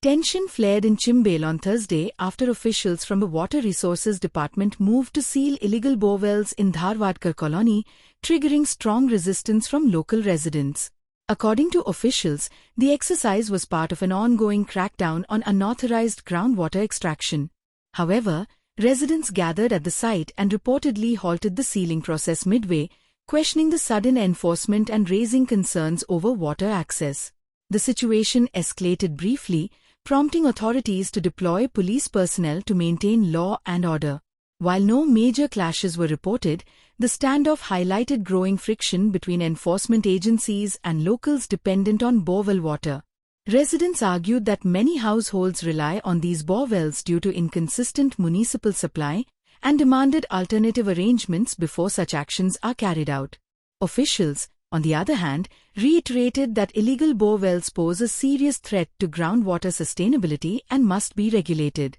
Tension flared in Chimbale on Thursday after officials from the Water Resources Department moved to seal illegal borewells in Dharwadkar colony, triggering strong resistance from local residents. According to officials, the exercise was part of an ongoing crackdown on unauthorized groundwater extraction. However, residents gathered at the site and reportedly halted the sealing process midway, questioning the sudden enforcement and raising concerns over water access. The situation escalated briefly, prompting authorities to deploy police personnel to maintain law and order. While no major clashes were reported, the standoff highlighted growing friction between enforcement agencies and locals dependent on borewell water. Residents argued that many households rely on these borewells due to inconsistent municipal supply and demanded alternative arrangements before such actions are carried out. Officials, on the other hand, reiterated that illegal borewells pose a serious threat to groundwater sustainability and must be regulated.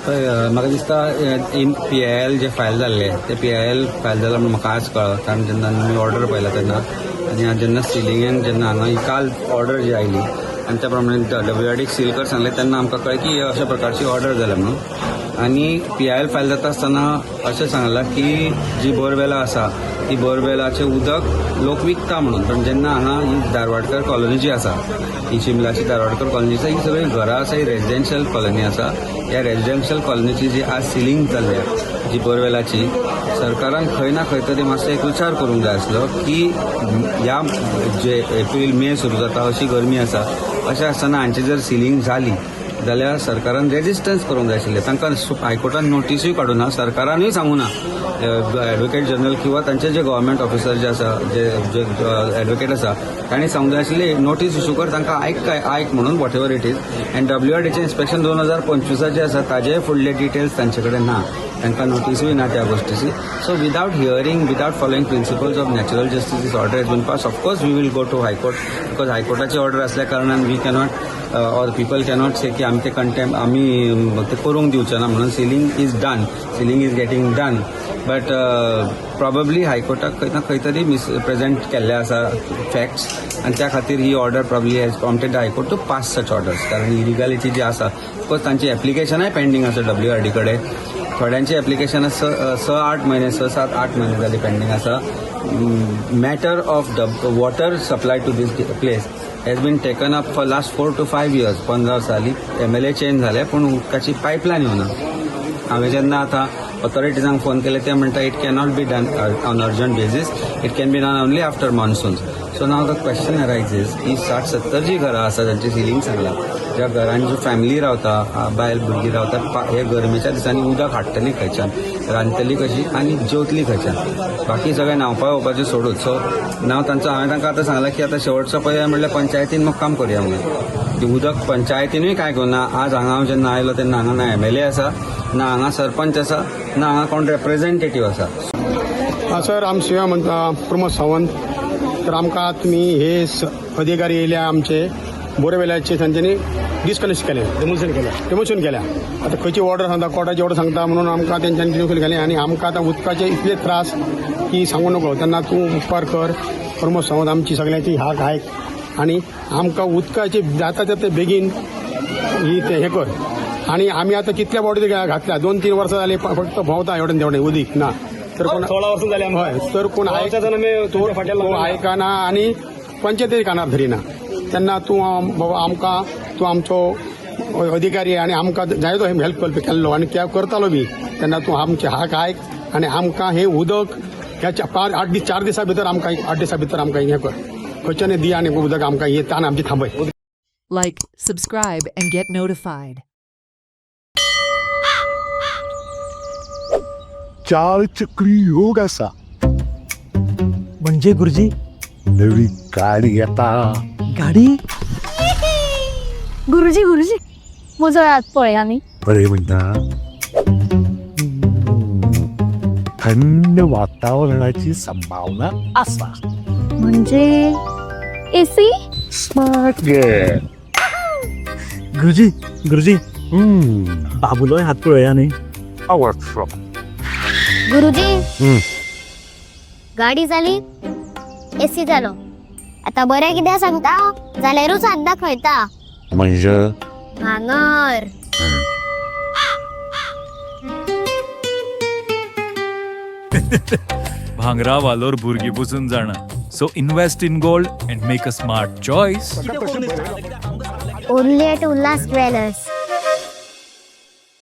म्हाका दिसता in PIL जे file जाल्ले ते PIL file जाला म्हणून म्हाका आज कळ्ळा कारण जेन्ना मी ऑर्डर पळयला तेन्ना आनी हांव जेन्ना सिलिंगेन जेन्ना हांगा ही काल ऑर्डर जी आयली आनी त्या प्रमाणे WRDक सील कर सांगले तेन्ना आमकां कळ्ळें की अशा प्रकारची ऑर्डर जाल्या म्हणून आनी PIL फायल जाता आसतना अशें सांगलां की जी बोरवेलां आसा ती बोरवेलाचें उदक लोक विकता म्हणून पण जेन्ना हांगा ही धारवाडकर कॉलनी जी आसा ही शिमलाची धारवाडकर कॉलनी आसा ही सगळी घरां आसा ही रेजिडेन्शियल कॉलनी आसा ह्या रेजिडेन्शियल कॉलनीची जी आज सिलिंग जाल्ल्या जी बोरवेलाची सरकारान खंय ना खंय तरी मातसो एक विचार करूंक जाय आसलो की ह्या जे एप्रील मे सुरू जाता अशी गरमी आसा अशें आसतना हांची जर सिलिंग जाली जाल्यार सरकारान रेजिस्टन्स करूंक जाय आशिल्लें तांकां हायकोर्टान नोटीसूय काडूना सरकारानूय सांगूना एडवोकेट जनरल किंवा तांचे जे गव्हर्मेंट ऑफिसर जे आसा जे एडवोकेट आसा तांणी सांगूंक जाय आशिल्लें नोटीस इश्यू कर तांकां आयक म्हणून whatever it is and WRDचें इन्स्पेक्शन 2025 जे आसा ताजे फुडले डिटेल्स तांचे कडेन ना तांकां नोटीसूय ना त्या गोष्टीची so without hearing without following principles of natural justice this order has been pass of course we will go to high court because हायकोर्टाची ऑर्डर असल्या कारणान we cannot or people cannot say की आमी ते कंटेम्प आमी ते करूंक दिवचे ना म्हणून sealing is done sealing is getting done but probably हायकोर्टाक खंय ना खंय तरी मिसप्रेझेंट केल्ले आसा फॅक्ट्स आनी त्या खातीर ही order probably has prompted high court to pass such orders कारण इलिगॅलिटी जी आसा ऑफकोर्स तांची एप्लिकेशनाय पेंडींग आसा WRD कडेन थोड्यांची एप्लिकेशनां 6-8 महिने 6-7-8 महिने जाली पेंडींग आसा matter of water supply to this place has been taken up for last 4 to 5 years 15 वर्सांनी MLA चेंज झाले पण उदकाची पायपलायन येवना हांवें जेन्ना आतां ऑथॉरिटीजांक फोन केले ते म्हणटा it cannot be done on urgent basis it can be done only after monsoons so now the question arises की 60-70 जी घरां आसा जांची सिलिंग सांगला ज्या घरांनी जी फॅमिली रावता बायल भुरगीं रावता हे गरमेच्या दिसांनी उदक हाडटली खंयच्यान रांदतली कशी आनी जेवतली खंयच्यान बाकी सगळें न्हांवपा येवपाचें सोडूच सो हांवें तांकां आतां सांगलां की आतां शेवटचो पर्याय म्हणल्यार पंचायतीन मुक्काम करया म्हणून ती उदक पंचायतीनूय काय घेवना आज हांगा हांव जेन्ना आयलो तेन्ना हांगा ना MLA आसा ना हांगा सरपंच आसा ना हांगा कोण रिप्रेझेंटेटीव आसा सर आम शिवा म्हणटा प्रमोद सावंत तर आमकां तुमी हे अधिकारी येयल्या आमचे बोरवेलाचे तांच्यांनी डिस्कनेक्ट केलें डिमोशन केल्या आतां खंयची ऑर्डर सांगता कोर्टाची ऑर्डर सांगता म्हणून आमकां तेंच्यांनी डिमोशन केलें आनी आमकां आतां उदकाचे इतले त्रास की सांगू नको तेन्ना तूं उपकार कर प्रमोद सावंत आमची सगळ्यांची हाक आयक आनी आमकां उदकाचे जाता तितले बेगीन ही ते हे कर आनी आमी आतां कितल्या बॉडी घातल्या 2-3 वर्सां जालीं फक्त भोंवता एवढें तेवढें उदीक ना तर कोण 16 वर्सां जालीं हय तर कोण आयकना आनी पंचायती कानार धरिना तेन्ना तूं बाबा आमकां तूं आमचो अधिकारी आनी आमकां जाय तो हेल्प केल्लो आनी करतालो बी तेन्ना तूं आमचे हाक आयक आनी आमकां हे उदक ह्या 4 दिसां भितर आमकां 8 दिसां भितर आमकां हें कर खंयच्यान दी आनी उदक आमकां हे तान आमची थांबय. Like, subscribe and get notified. 4 चक्री योग असा म्हणजे गुरुजी नवी गाडी येता गाडी गुरुजी म्हजो हात पळय आनी बरे म्हणटा थंड वातावरणाची संभावना असा म्हणजे AC स्मार्ट गेट गुरुजी बाबूलोय हात पळय आनी वर्कशॉप गुरुजी गाडी जाली AC जालो आता बरें कित्याक सांगता जाल्यारूच हात दाखयता म्हणजे भांगर भांगरा वालोर भुरगीं बसून जाणा. So invest in gold and make a smart choice. only at Ullas Dwellers.